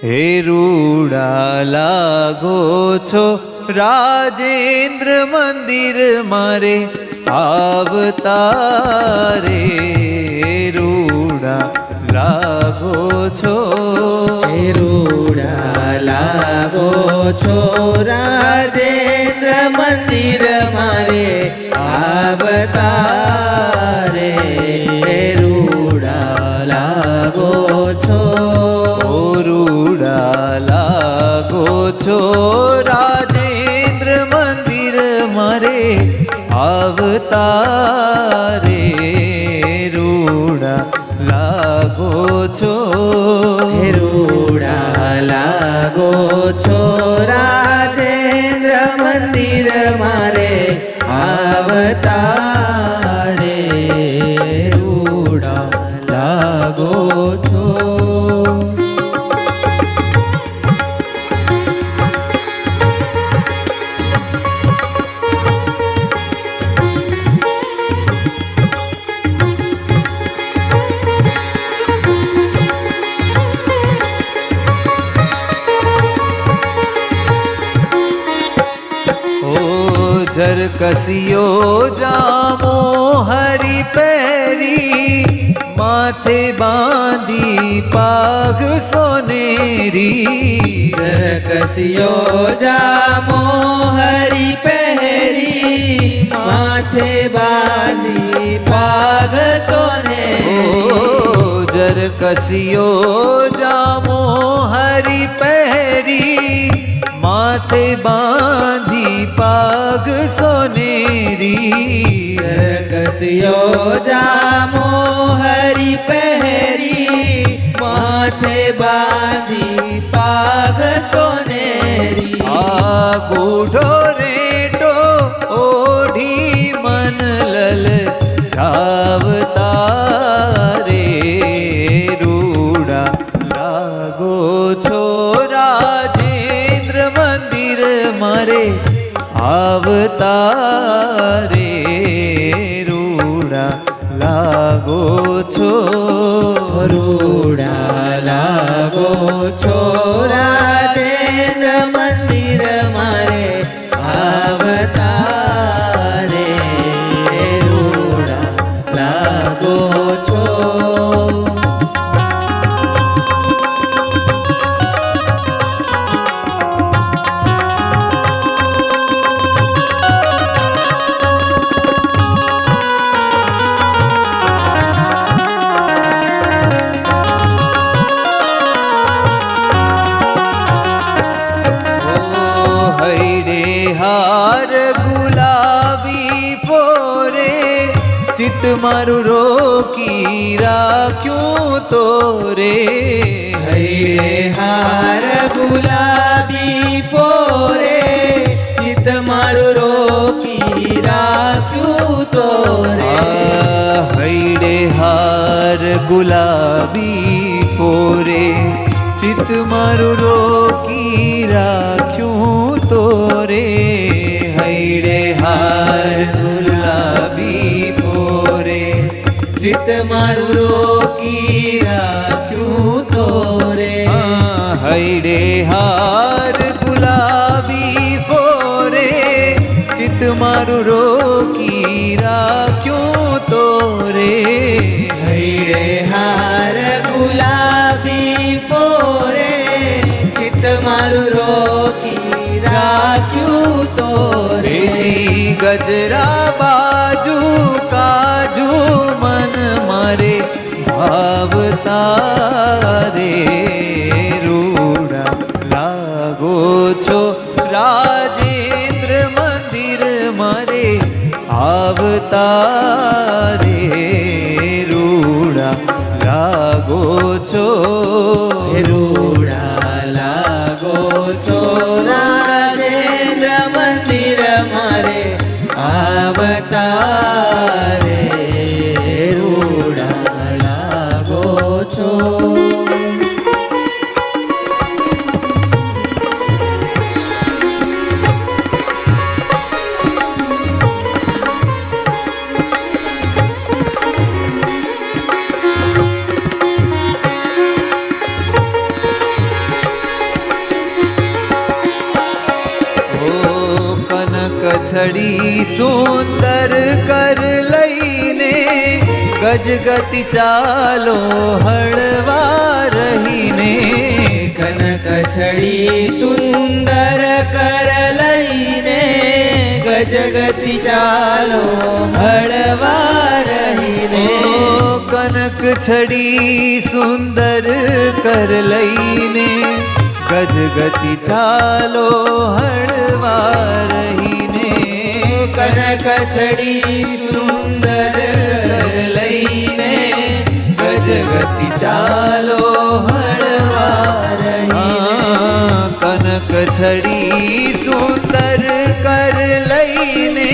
હે રૂડા લાગો છો રાજેન્દ્ર મંદિર મારે આવતા રે, રૂડા લાગો છો, હે રૂડા લાગો છો રાજેન્દ્ર મંદિર મારે આવતા રે, રૂડા લાગો છો, રૂડા લાગો છો રાજેન્દ્ર મંદિર મારે આવતા રે, રૂડા લાગો છો, હે રૂડા લાગો છો રાજેન્દ્ર મંદિર મારે આવતા રે, રૂડા લાગો છો. જરકસિયો જામો હરી પહેરી, માથે બાંધી પાગ સોનેરી, જરકસિયો જામો હરી પહેરી, માથે બાંધી પાગ સોનેરી, જરકસિયો જામો હરી પહેરી, માથે બાંધી પાગ સોનેરી, જરકસિયો જામો હરી પહેરી, માથે બાંધી પાગ સોનેરી, આ ગૂઢો રેટો ઓઢી મન લલ જાવતા રે, રૂડા લાગો છો રાજેન્દ્ર મંદિર મારે આવતા રે, રૂડા લાગો છો, રૂડા લાગો છો રાજેન્દ્ર મંદિર મારે આવતા રે, રૂડા લાગો છો. હાર ગુલાબી ફોરે, ચિત મારું રોકી રાખ્યું તો રે, હૈડે હાર ગુલાબી ફોરે, ચિત મારું રોકી રાખ્યું તો રે, હૈડે હાર ગુલાબી ફોરે, ચિત મારું રોકી રાખ્યું તો રે, હૈડે હાર ગુલાબી ફોરે, ચિત મારું રોકી રાખ્યું તો રે, હૈડે હાર ગુલાબી ફોરે, ચિત મારું રોકી રાખ્યું તો રે, હૈડે હાર ગુલાબી ફોરે, ચિત મારું રોકી રાખ્યું તો રે, ગજરા બાજુ કાજુ મન મારે ભાવતા રે, રૂડા લાગો છો રાજેન્દ્ર મંદિર મારે આવતા રે, રૂડા લાગો છો, રૂડા લાગો છો રાજેન્દ્ર મંદિર મારે આવતા રે, રૂડા લાગો છો. છડી સુંદર કર લઈને ગજગતિ ચાલો હળવા રહીને કનક છડી સુંદર કર લઈને ગજગતિ ચાલો હળવા રહીને કનક છડી સુંદર કર લઈને ગજગતિ ચાલો હળવા રહીને કનક છડી સુંદર કર લઈને ગજગતિ ચાલો હળવા રહીને કનક છડી સુંદર કર લઈને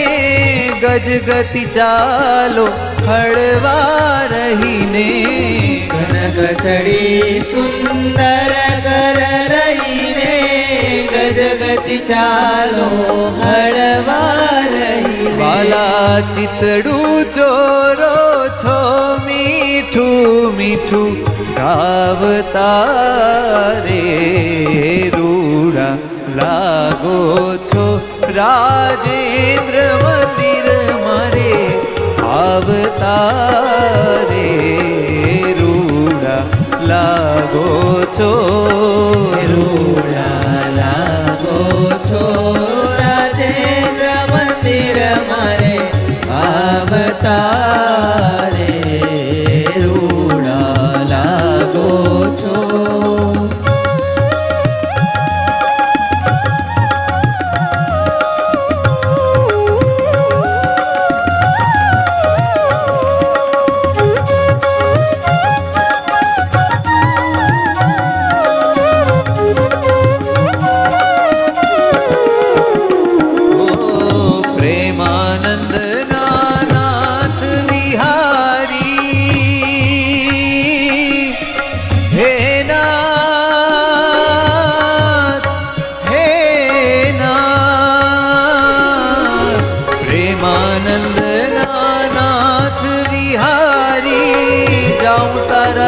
ગજગતિ ચાલો હળવા રહીને કનક છડી સુંદર કર લઈને ગજગતિ ચાલો હળવા રહીને વાલા ચિતડું ચોરો છો મીઠું મીઠું ગાવતા રે રૂડા લાગો છો રાજેન્દ્ર મંદિર મારે આવતા રે રૂડા લાગો છો રૂડા લાગો છો રાજેન્દ્ર મંદિર મારે આવતા રે રૂડા લાગો છો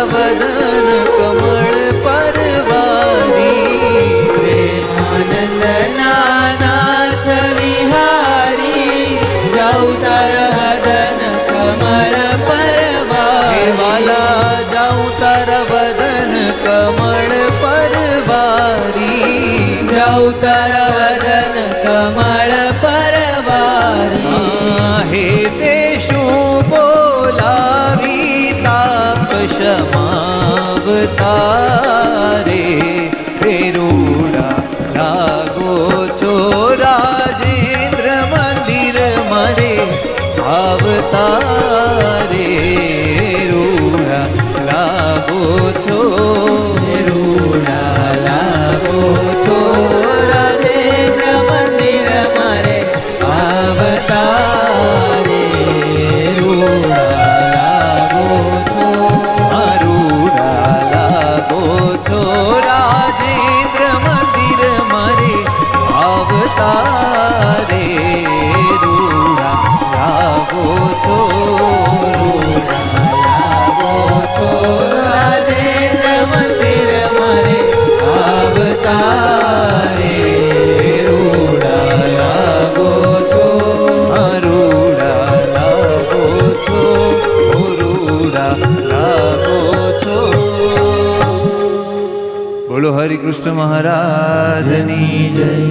વદન કમળ પરવારી પ્રેમાનંદ નાથ વિહારી જાઉ તાર વદન કમળ પરવારી વાલા જાઉં તાર વદન કમળ પરવારી જાઉ તાર વદન કમળ પરવારી હે તે શું બોલાવી તાપ સમાવતારે રૂડા લાગો છો રાજેન્દ્ર મંદિર મારે આવતારે રૂડા લાગો છો રૂડા લાગો છો રાજેન્દ્ર મંદિર મારે આવતા રે રૂડા લાગો છો રૂડા લાગો છો રાજેન્દ્ર મંદિર મારે આવતારે રૂડા લાગો છો લાગો છો રાજેન્દ્ર મંદિર મારે આવતા રે રૂડા લાગો છો રૂડા લાગો છો રૂડા લાગો છો બોલો હરિ કૃષ્ણ મહારાજની જય.